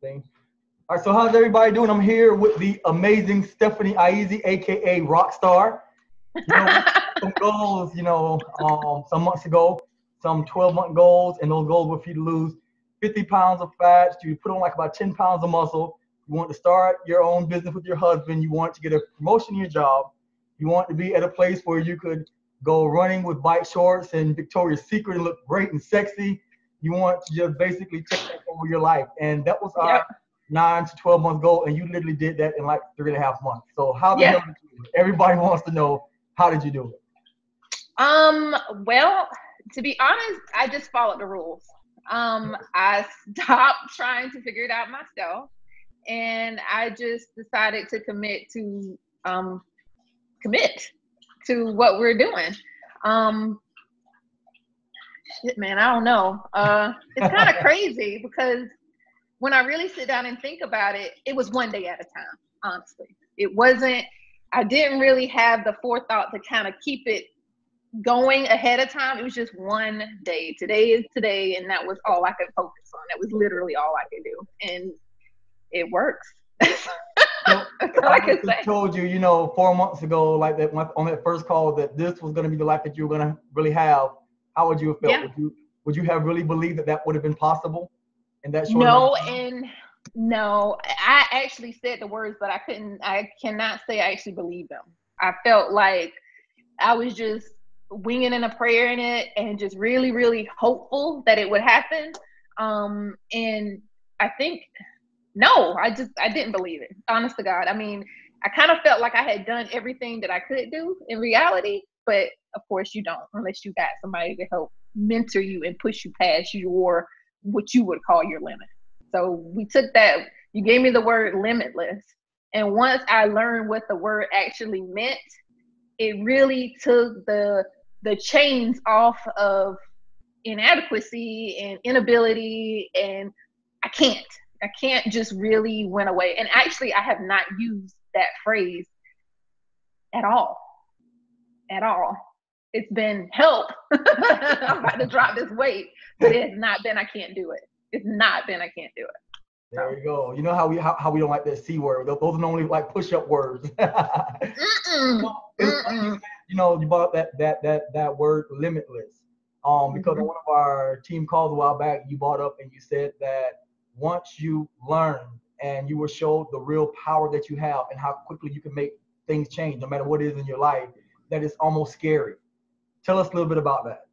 thing. All right, so how's everybody doing? I'm here with the amazing Stephanie Aiesi, aka Rockstar. You know, we set some goals, some months ago, some 12-month goals, and those goals were for you to lose 50 pounds of fat, to put on like about 10 pounds of muscle. You want to start your own business with your husband. You want to get a promotion in your job. You want to be at a place where you could go running with bike shorts and Victoria's Secret and look great and sexy. You want to just basically take over your life. And that was our Yep. 9 to 12 month goal. And you literally did that in like 3.5 months. So how the hell Yeah. did you do it? Everybody wants to know, how did you do it? Well, to be honest, I just followed the rules. I stopped trying to figure it out myself, and I just decided to commit to what we're doing. Um, Shit, man, I don't know. It's kind of crazy because when I really sit down and think about it, it was one day at a time, honestly. It wasn't, I didn't really have the forethought to kind of keep it going ahead of time. It was just one day. Today is today, and that was all I could focus on. That was literally all I could do. And it works. So That's if all I I can would have say. told you, 4 months ago, like that on that first call, that this was going to be the life that you were going to really have, how would you have felt? Yeah. Would you have really believed that that would have been possible in that short amount No, of time? and no, I actually said the words, but I cannot say I actually believed them. I felt like I was just winging in a prayer in it and just really, really hopeful that it would happen. And I think, no, I didn't believe it. Honest to God. I mean, I kind of felt like I had done everything that I could do in reality, but of course you don't unless you got somebody to help mentor you and push you past your, what you would call your limit. So we took that, you gave me the word limitless. And once I learned what the word actually meant, it really took the chains off of inadequacy and inability, and I can't. I can't just really went away. And actually I have not used that phrase at all. At all. It's been help. I'm about to drop this weight, but it has not been I can't do it. It's not been I can't do it. There So you go. You know how we don't like that C word. Those are normally like push-up words. mm-mm, It's funny mm-mm. you brought up that word limitless. Because on Mm-hmm. one of our team calls a while back, you brought up and you said that once you learn and you were showed the real power that you have and how quickly you can make things change, no matter what it is in your life, that is almost scary. Tell us a little bit about that.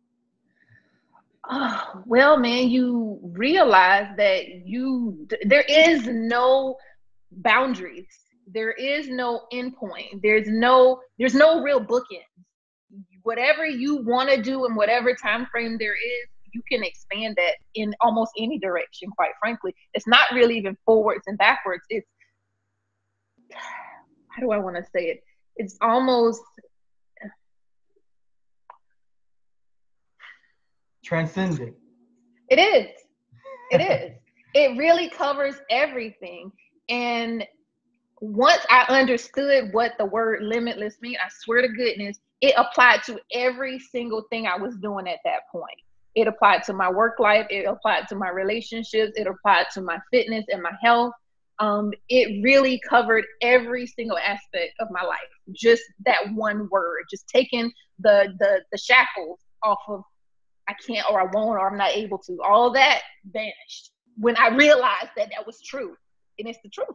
Oh, well, man, you realize that there is no boundaries. There is no endpoint. There's no real bookends. Whatever you want to do in whatever time frame there is, you can expand that in almost any direction, quite frankly. It's not really even forwards and backwards. It's, how do I want to say it? It's almost, Transcending. it is. It is. It really covers everything. And once I understood what the word limitless means, I swear to goodness, it applied to every single thing I was doing at that point. It applied to my work life. It applied to my relationships. It applied to my fitness and my health. It really covered every single aspect of my life. Just that one word, just taking the shackles off of I can't or I won't or I'm not able to. All that vanished when I realized that that was true, and it's the truth.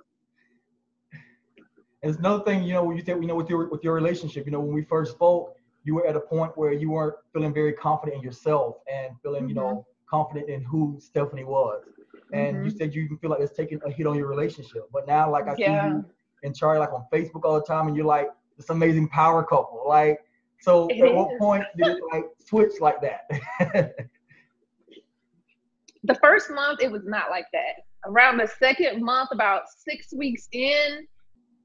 And it's another thing, when you said, with your relationship, when we first spoke, you were at a point where you weren't feeling very confident in yourself and feeling, Mm-hmm. confident in who Stephanie was. And you Mm-hmm. said you even feel like it's taking a hit on your relationship. But now, like I see Yeah, you and Charlie like on Facebook all the time, and you're like this amazing power couple. Like, so it at what is. point did it like switch like that? The first month, it was not like that. Around the second month, about 6 weeks in,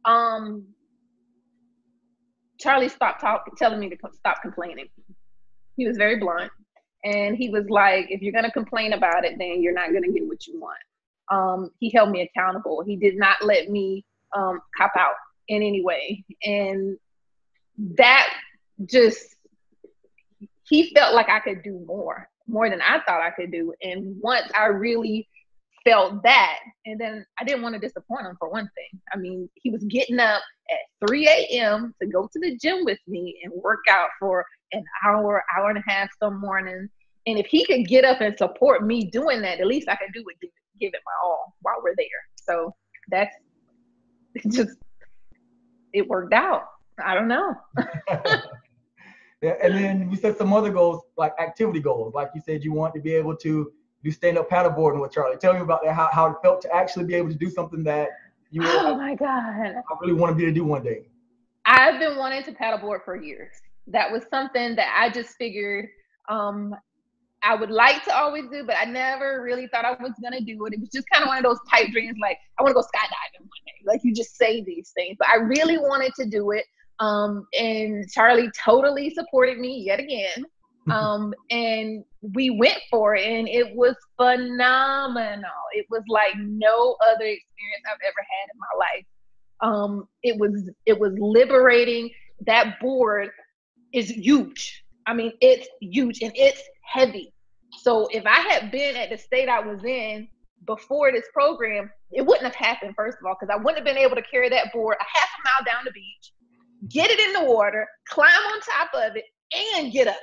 um, Charlie stopped telling me to stop complaining. He was very blunt. And he was like, if you're going to complain about it, then you're not going to get what you want. He held me accountable. He did not let me cop out in any way. And that just, he felt like I could do more than I thought I could do. And once I really felt that. And then I didn't want to disappoint him, for one thing. I mean, he was getting up at 3 a.m. to go to the gym with me and work out for an hour, hour and a half some mornings. And if he could get up and support me doing that, at least I can do it, give it my all while we're there. So that's just, it worked out. I don't know. Yeah, and then you set some other goals, like activity goals. Like you said, you want to be able to do stand-up paddleboarding with Charlie. Tell me about that, how it felt to actually be able to do something that you were oh my God, I really want to be able to do one day. I've been wanting to paddleboard for years. That was something that I just figured I would like to always do, but I never really thought I was going to do it. It was just kind of one of those pipe dreams, like, I want to go skydiving one day. Like, you just say these things. But I really wanted to do it. And Charlie totally supported me yet again. And we went for it, and it was phenomenal. It was like no other experience I've ever had in my life. It was liberating. That board is huge. I mean, it's huge and it's heavy. So if I had been at the state I was in before this program, it wouldn't have happened, first of all, because I wouldn't have been able to carry that board a half a mile down the beach, get it in the water, climb on top of it, and get up.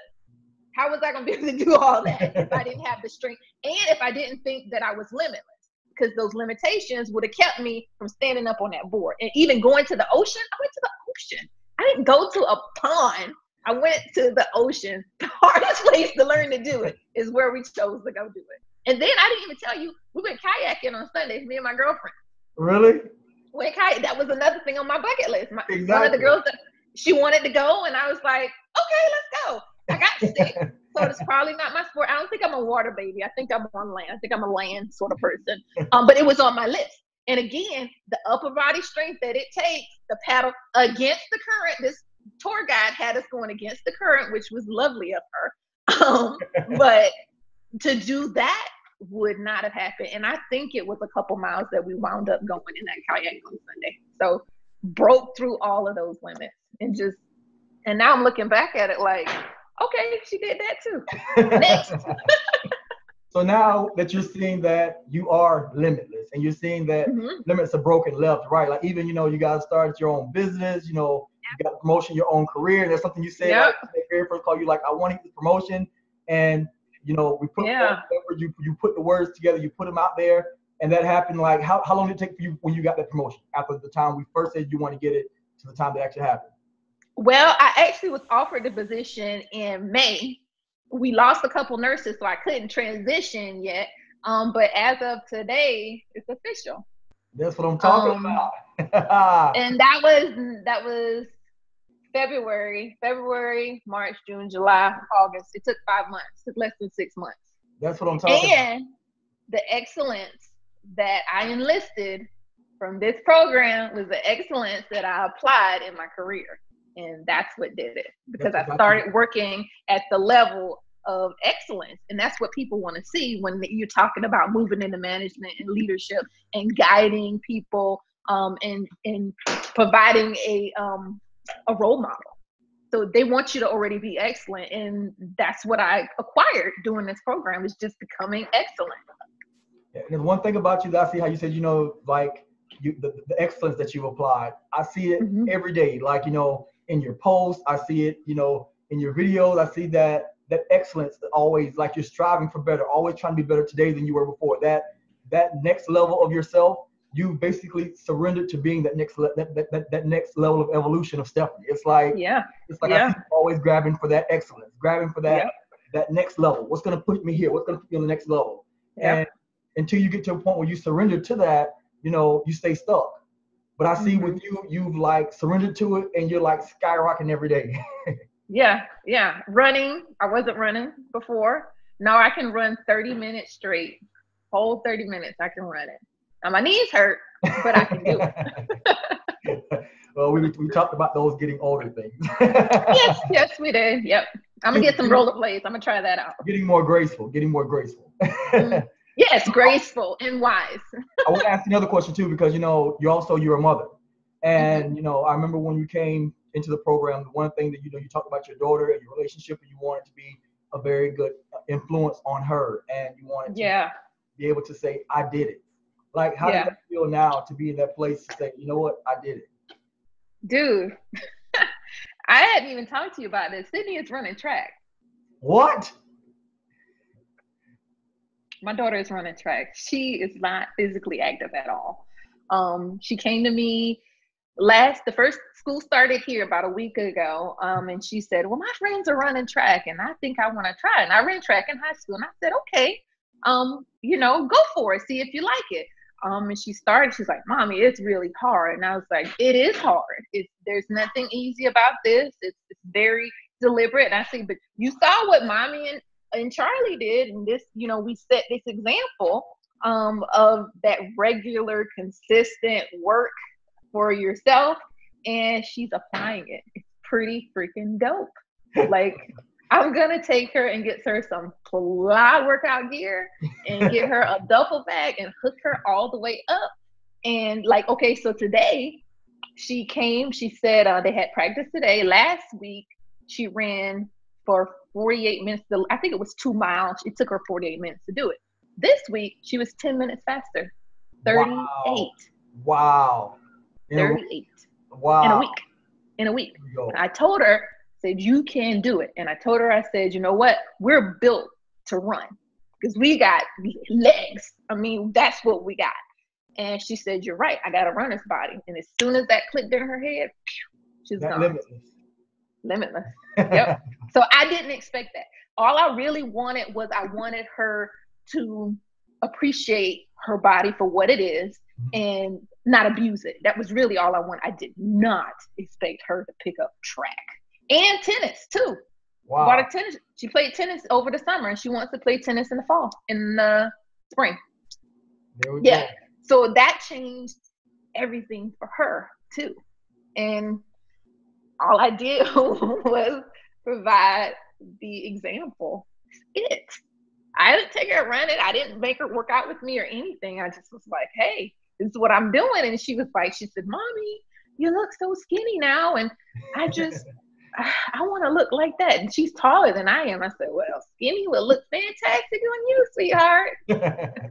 How was I going to be able to do all that if I didn't have the strength, and if I didn't think that I was limitless? Because those limitations would have kept me from standing up on that board. And even going to the ocean, I went to the ocean. I didn't go to a pond. I went to the ocean. The hardest place to learn to do it is where we chose to go do it. And then I didn't even tell you, we went kayaking on Sundays, me and my girlfriend. Really? Went kayak. That was another thing on my bucket list. Exactly. One of the girls, she wanted to go, and I was like, okay, let's go. I got sick, so it's probably not my sport. I don't think I'm a water baby. I think I'm on land. I think I'm a land sort of person. But it was on my list. And again, the upper body strength that it takes to paddle against the current. This tour guide had us going against the current, which was lovely of her. But to do that would not have happened. And I think it was a couple miles that we wound up going in that kayak on Sunday. So broke through all of those limits and now I'm looking back at it like, okay, she did that too. Next. So now that you're seeing that you are limitless, and you're seeing that limits are broken left, right? Like, even, you guys started your own business, you got a promotion, your own career. There's something you said, like, the very first call, you like, I want to get this promotion. And, we put you put the words together, you put them out there. And that happened, like, how long did it take for you when you got that promotion? After the time we first said you want to get it to the time that actually happened? Well, I actually was offered the position in May. We lost a couple nurses, so I couldn't transition yet. But as of today, it's official. That's what I'm talking about. And that was February, March, June, July, August. It took 5 months. It took less than 6 months. That's what I'm talking about. And the excellence that I enlisted from this program was the excellence that I applied in my career. And that's what did it, because I started working at the level of excellence. And that's what people want to see when you're talking about moving into management and leadership and guiding people and providing a role model. So they want you to already be excellent. And that's what I acquired doing this program, is just becoming excellent. Yeah, and there's one thing about you that I see, how you said, like the excellence that you've applied. I see it every day. Like, in your posts, I see it, in your videos, I see that excellence, always, like, you're striving for better, always trying to be better today than you were before. That next level of yourself, you basically surrendered to being that next level of evolution of Stephanie. It's like, I see you always grabbing for that excellence, grabbing for that next level. What's going to put me here? What's going to put me on the next level? And until you get to a point where you surrender to that, you stay stuck. But I see with you, you've like surrendered to it, and you're like skyrocketing every day. Yeah. Running. I wasn't running before. Now I can run 30 minutes straight. Whole 30 minutes, I can run it. Now my knees hurt, but I can do it. Well, we talked about those getting older things. Yes, we did. Yep. I'm going to get some rollerblades. I'm going to try that out. Getting more graceful. Yes, graceful and wise. I want to ask another question too, because you're a mother, and I remember when you came into the program, one thing that you talked about your daughter and your relationship, and you wanted to be a very good influence on her, and you wanted to be able to say, I did it. Like, how does that feel now to be in that place to say, you know what, I did it? Dude, I hadn't even talked to you about this. Sydney is running track. What? My daughter is running track. She is not physically active at all. She came to me the first school started here about a week ago. And she said, well, my friends are running track and I think I want to try it. And I ran track in high school and I said, okay, go for it. See if you like it. And she started, she's like, Mommy, it's really hard. And I was like, it is hard. There's nothing easy about this. It's very deliberate. And I said, but you saw what Mommy and Charlie did. And this, we set this example of that regular, consistent work for yourself. And she's applying it. It's pretty freaking dope. Like, I'm going to take her and get her some fly workout gear and get her a duffel bag and hook her all the way up. And like, okay, so today she came, she said they had practice today. Last week, she ran for 48 minutes. I think it was 2 miles. It took her 48 minutes to do it. This week, she was 10 minutes faster. 38. Wow. 38. Wow. In a week. I told her, said, you can do it. And I told her, I said, you know what? We're built to run because we got legs. I mean, that's what we got. And she said, you're right. I got a runner's body. And as soon as that clicked in her head, she's gone. Limitless. Yep. So I didn't expect that. All I really wanted was I wanted her to appreciate her body for what it is and not abuse it. That was really all I wanted. I did not expect her to pick up track. And tennis too. Wow. Bought a tennis. She played tennis over the summer and she wants to play tennis in the fall, in the spring. There we go. So that changed everything for her too. And all I did was provide the example. I didn't take her running. I didn't make her work out with me or anything. I just was like, hey, this is what I'm doing. And she said, Mommy, you look so skinny now. And I want to look like that. And she's taller than I am. I said, well, skinny will look fantastic on you, sweetheart.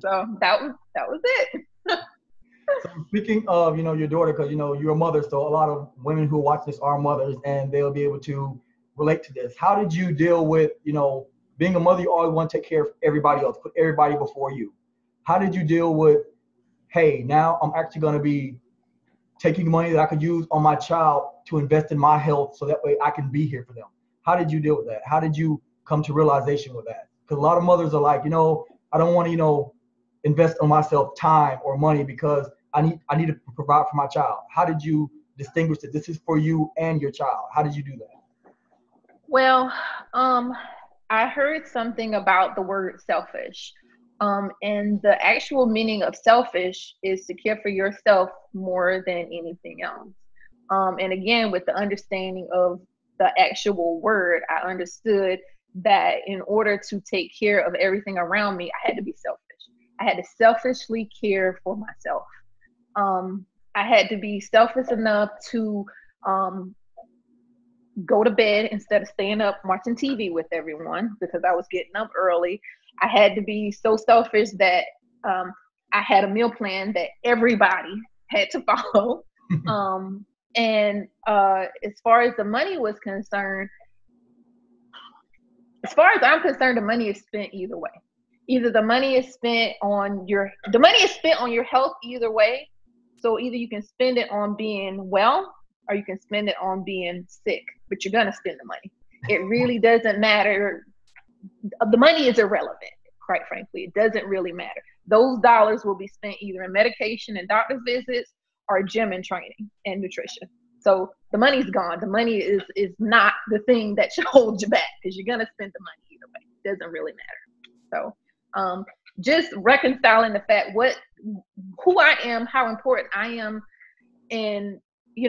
So that was it. So speaking of, your daughter, because, you're a mother, so a lot of women who watch this are mothers and they'll be able to relate to this. How did you deal with, being a mother, you always want to take care of everybody else, put everybody before you. How did you deal with, hey, now I'm actually going to be taking money that I could use on my child to invest in my health so that way I can be here for them? How did you deal with that? How did you come to realization with that? Because a lot of mothers are like, I don't want to, invest on myself time or money because I need to provide for my child. How did you distinguish that this is for you and your child? How did you do that? Well, I heard something about the word selfish. And the actual meaning of selfish is to care for yourself more than anything else. And again, with the understanding of the actual word, I understood that in order to take care of everything around me, I had to be selfish. I had to selfishly care for myself. I had to be selfish enough to go to bed instead of staying up watching TV with everyone because I was getting up early. I had to be so selfish that I had a meal plan that everybody had to follow. And as far as the money was concerned, as far as I'm concerned, the money is spent either way. Either the money is spent on your health either way. So either you can spend it on being well or you can spend it on being sick, but you're going to spend the money. It really doesn't matter. The money is irrelevant, quite frankly. It doesn't really matter. Those dollars will be spent either in medication and doctor's visits or gym and training and nutrition. So the money's gone. The money is not the thing that should hold you back because you're going to spend the money either way. It doesn't really matter. So just reconciling the fact who I am, how important I am, and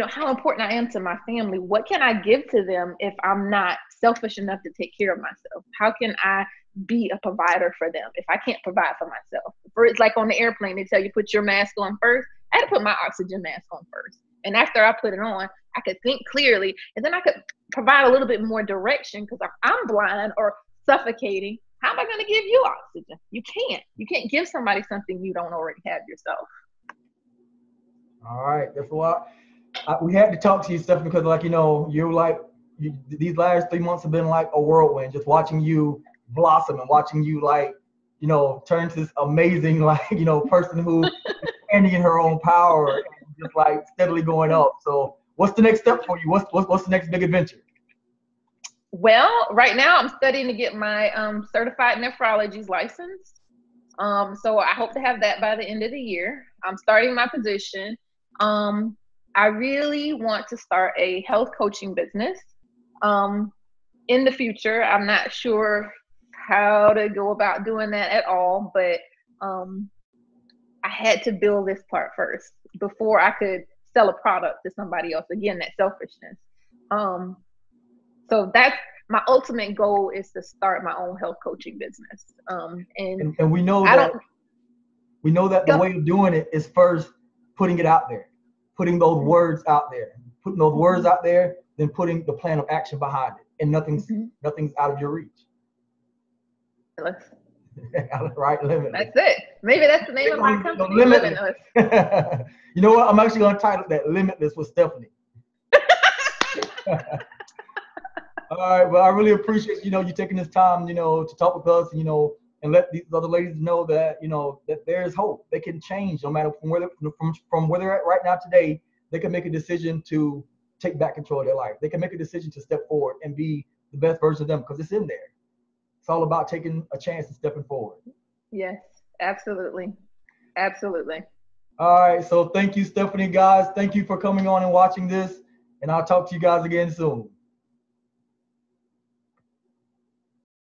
how important I am to my family. What can I give to them if I'm not selfish enough to take care of myself? How can I be a provider for them if I can't provide for myself? It's like on the airplane, they tell you put your mask on first. I had to put my oxygen mask on first. And after I put it on, I could think clearly, and then I could provide a little bit more direction because I'm blind or suffocating. how am I going to give you oxygen? You can't. You can't give somebody something you don't already have yourself. All right, that's why we had to talk to you, Stephanie, because like, you know, these last 3 months have been like a whirlwind, just watching you blossom and watching you like, you know, turn to this amazing, like, you know, person who is standing in her own power and just like steadily going up. So what's the next step for you? What's the next big adventure? Well, right now I'm studying to get my certified nephrology's license. So I hope to have that by the end of the year. I'm starting my position. I really want to start a health coaching business. In the future, I'm not sure how to go about doing that at all, but I had to build this part first before I could sell a product to somebody else. Again, that selfishness. So that's my ultimate goal, is to start my own health coaching business. And we know that the way of doing it is first putting it out there, putting those words out there, putting those words out there, then putting the plan of action behind it, and nothing's out of your reach. Right, limitless. That's it. Maybe that's the name of my company. Limitless. You know what? I'm actually going to title that "Limitless" with Stephanie. All right, well, I really appreciate, you know, you taking this time, you know, to talk with us, you know, and let these other ladies know that, you know, that there's hope. They can change no matter from where they're at right now today. They can make a decision to take back control of their life. They can make a decision to step forward and be the best version of them, because it's in there. It's all about taking a chance and stepping forward. Yes, absolutely. Absolutely. All right, so thank you, Stephanie, guys. Thank you for coming on and watching this, and I'll talk to you guys again soon.